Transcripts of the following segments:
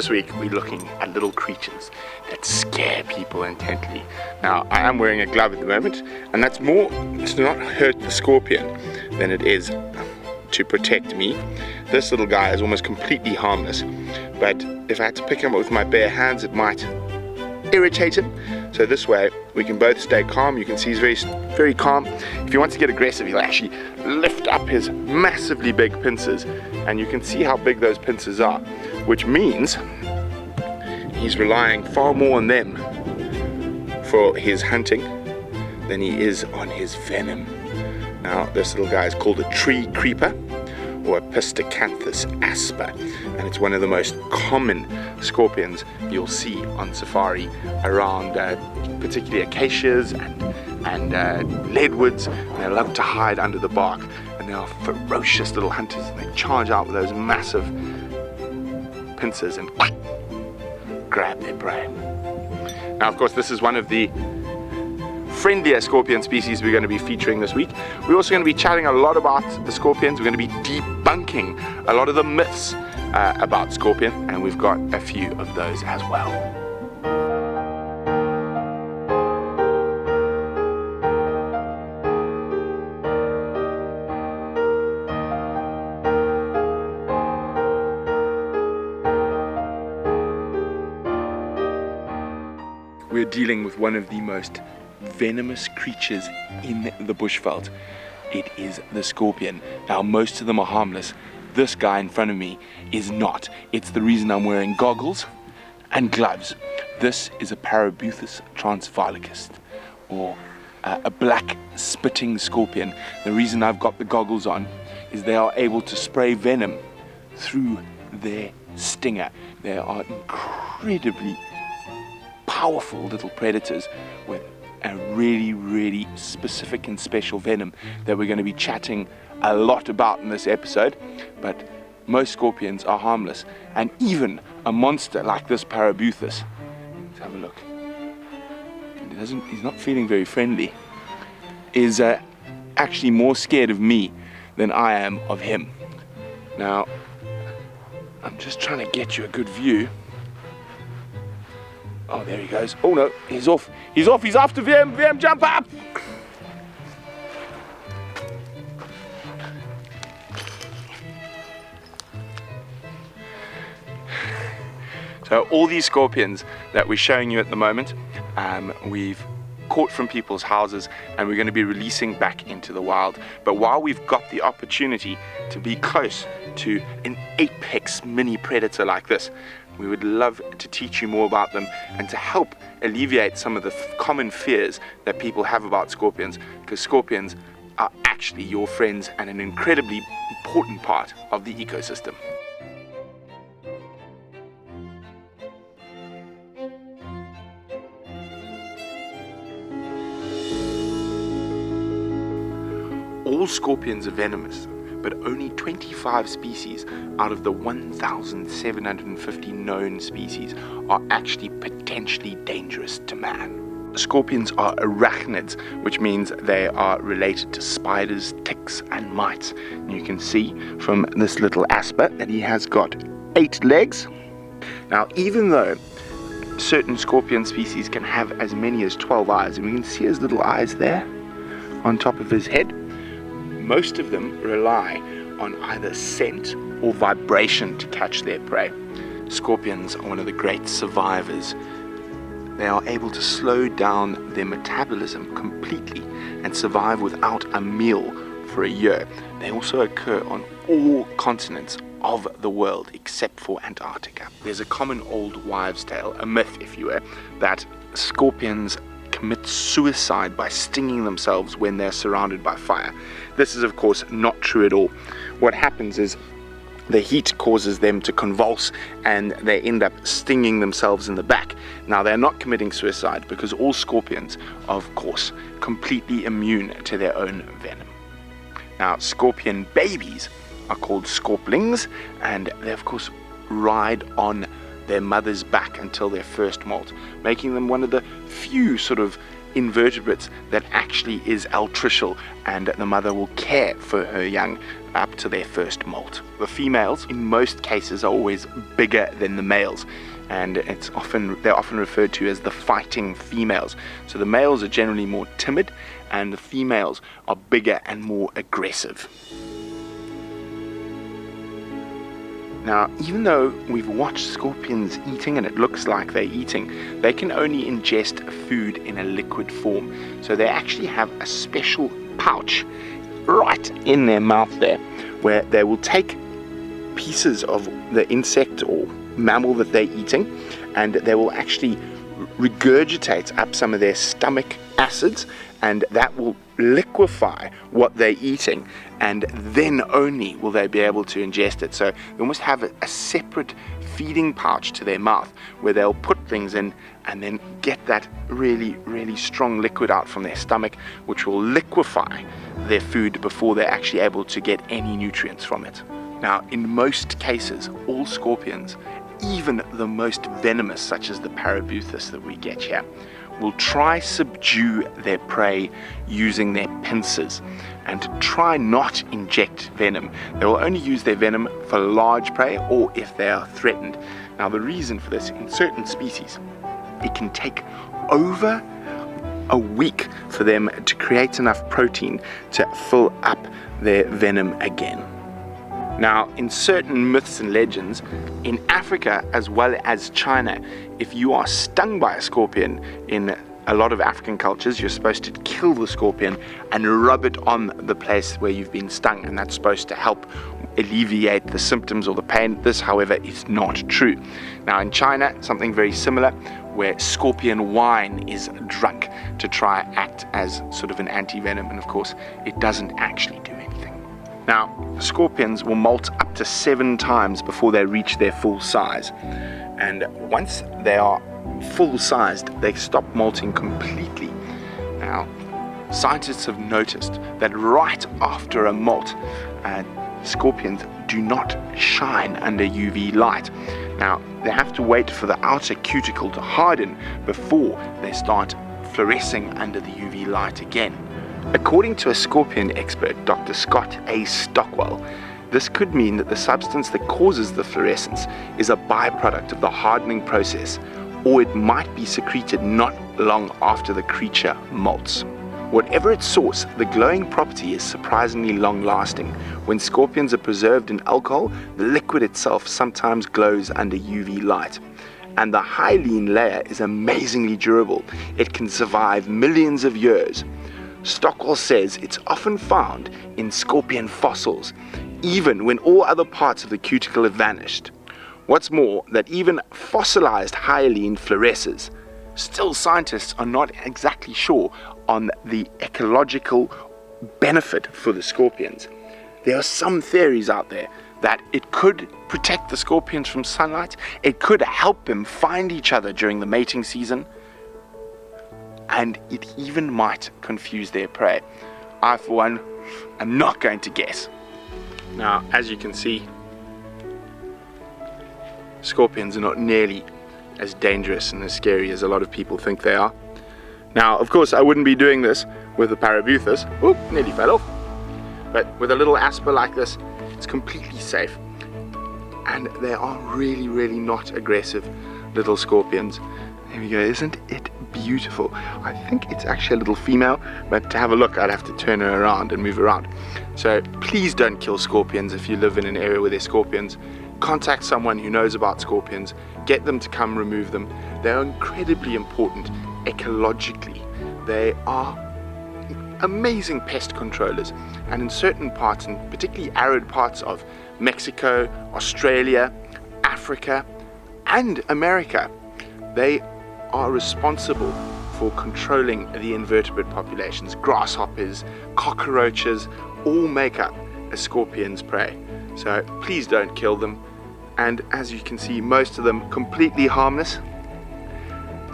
this week we're looking at little creatures that scare people intently. Now, I am wearing a glove at the moment, and that's more to not hurt the scorpion than it is to protect me. This little guy is almost completely harmless, but if I had to pick him up with my bare hands, it might irritate him. So this way we can both stay calm. You can see he's very calm. If he wants to get aggressive, he'll actually lift up his massively big pincers, and you can see how big those pincers are, which means he's relying far more on them for his hunting than he is on his venom. Now, this little guy is called a tree creeper, or a Pistacanthus asper, and it's one of the most common scorpions you'll see on safari around particularly acacias and leadwoods. And they love to hide under the bark, and they are ferocious little hunters, and they charge out with those massive pincers and grab their prey. Now, of course, this is one of the friendlier scorpion species we're going to be featuring this week. We're also going to be chatting a lot about the scorpions. We're going to be debunking a lot of the myths about scorpion, and we've got a few of those as well. We're dealing with one of the most venomous creatures in the bushveld. It is the scorpion. Now, most of them are harmless. This guy in front of me is not. It's the reason I'm wearing goggles and gloves. This is a Parabuthus transviolicus, or a black spitting scorpion. The reason I've got the goggles on is they are able to spray venom through their stinger. They are incredibly powerful little predators with a really specific and special venom that we're going to be chatting a lot about in this episode. But most scorpions are harmless, and even a monster like this Parabuthus, let's have a look, he's not feeling very friendly, is actually more scared of me than I am of him. Now, I'm just trying to get you a good view. Oh, there he goes. Oh no, he's off. He's off. He's after VM. VM, jump up! So all these scorpions that we're showing you at the moment, we've caught from people's houses, and we're going to be releasing back into the wild. But while we've got the opportunity to be close to an apex mini predator like this, we would love to teach you more about them and to help alleviate some of the common fears that people have about scorpions, because scorpions are actually your friends and an incredibly important part of the ecosystem. All scorpions are venomous, but only 25 species out of the 1,750 known species are actually potentially dangerous to man. Scorpions are arachnids, which means they are related to spiders, ticks, and mites. And you can see from this little asper that he has got 8 legs. Now, even though certain scorpion species can have as many as 12 eyes, and we can see his little eyes there on top of his head, most of them rely on either scent or vibration to catch their prey. Scorpions are one of the great survivors. They are able to slow down their metabolism completely and survive without a meal for a year. They also occur on all continents of the world except for Antarctica. There's a common old wives' tale, a myth if you will, that scorpions commit suicide by stinging themselves when they're surrounded by fire. This is of course not true at all. What happens is the heat causes them to convulse and they end up stinging themselves in the back. Now, they're not committing suicide because all scorpions are of course completely immune to their own venom. Now, scorpion babies are called scorplings, and they of course ride on their mother's back until their first molt, making them one of the few sort of invertebrates that actually is altricial, and the mother will care for her young up to their first molt. The females, in most cases, are always bigger than the males, and they're often referred to as the fighting females. So the males are generally more timid, and the females are bigger and more aggressive. Now, even though we've watched scorpions eating and it looks like they're eating, they can only ingest food in a liquid form. So they actually have a special pouch right in their mouth there, where they will take pieces of the insect or mammal that they're eating, and they will actually regurgitate up some of their stomach acids, and that will liquefy what they're eating, and then only will they be able to ingest it. So they almost have a separate feeding pouch to their mouth where they'll put things in and then get that really, really strong liquid out from their stomach, which will liquefy their food before they're actually able to get any nutrients from it. Now, in most cases, all scorpions, even the most venomous, such as the Parabuthus that we get here, will try subdue their prey using their pincers and try not inject venom. They will only use their venom for large prey or if they are threatened. Now, the reason for this, in certain species, it can take over a week for them to create enough protein to fill up their venom again. Now, in certain myths and legends, in Africa as well as China, if you are stung by a scorpion, in a lot of African cultures, you're supposed to kill the scorpion and rub it on the place where you've been stung, and that's supposed to help alleviate the symptoms or the pain. This, however, is not true. Now, in China, something very similar, where scorpion wine is drunk to try act as sort of an anti-venom, and of course, it doesn't actually do anything. Now, scorpions will molt up to 7 times before they reach their full size, and once they are full-sized, they stop molting completely. Now, scientists have noticed that right after a molt, scorpions do not shine under UV light. Now, they have to wait for the outer cuticle to harden before they start fluorescing under the UV light again. According to a scorpion expert, Dr. Scott A. Stockwell, this could mean that the substance that causes the fluorescence is a byproduct of the hardening process, or it might be secreted not long after the creature molts. Whatever its source, the glowing property is surprisingly long-lasting. When scorpions are preserved in alcohol, the liquid itself sometimes glows under UV light. And the hyaline layer is amazingly durable. It can survive millions of years. Stockwell says it's often found in scorpion fossils, even when all other parts of the cuticle have vanished. What's more, that even fossilized hyaline fluoresces. Still, scientists are not exactly sure on the ecological benefit for the scorpions. There are some theories out there that it could protect the scorpions from sunlight, it could help them find each other during the mating season, and it even might confuse their prey. I, for one, am not going to guess. Now, as you can see, scorpions are not nearly as dangerous and as scary as a lot of people think they are. Now, of course, I wouldn't be doing this with a Parabuthus. Oop, nearly fell off. But with a little asper like this, it's completely safe. And they are really, really not aggressive little scorpions. There we go, isn't it beautiful? I think it's actually a little female, but to have a look, I'd have to turn her around and move around. So please don't kill scorpions if you live in an area where there's scorpions. Contact someone who knows about scorpions, get them to come remove them. They're incredibly important ecologically. They are amazing pest controllers, and in certain parts, and particularly arid parts of Mexico, Australia, Africa, and America, they are responsible for controlling the invertebrate populations. Grasshoppers, cockroaches, all make up a scorpion's prey. So please don't kill them. And as you can see, most of them completely harmless.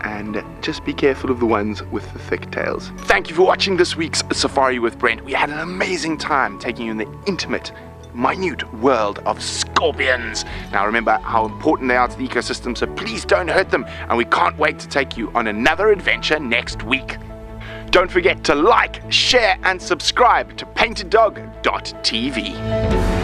And just be careful of the ones with the thick tails. Thank you for watching this week's Safari with Brent. We had an amazing time taking you in the intimate, minute world of scorpions. Now remember how important they are to the ecosystem, so please don't hurt them, and we can't wait to take you on another adventure next week. Don't forget to like, share, and subscribe to PaintedDog.tv.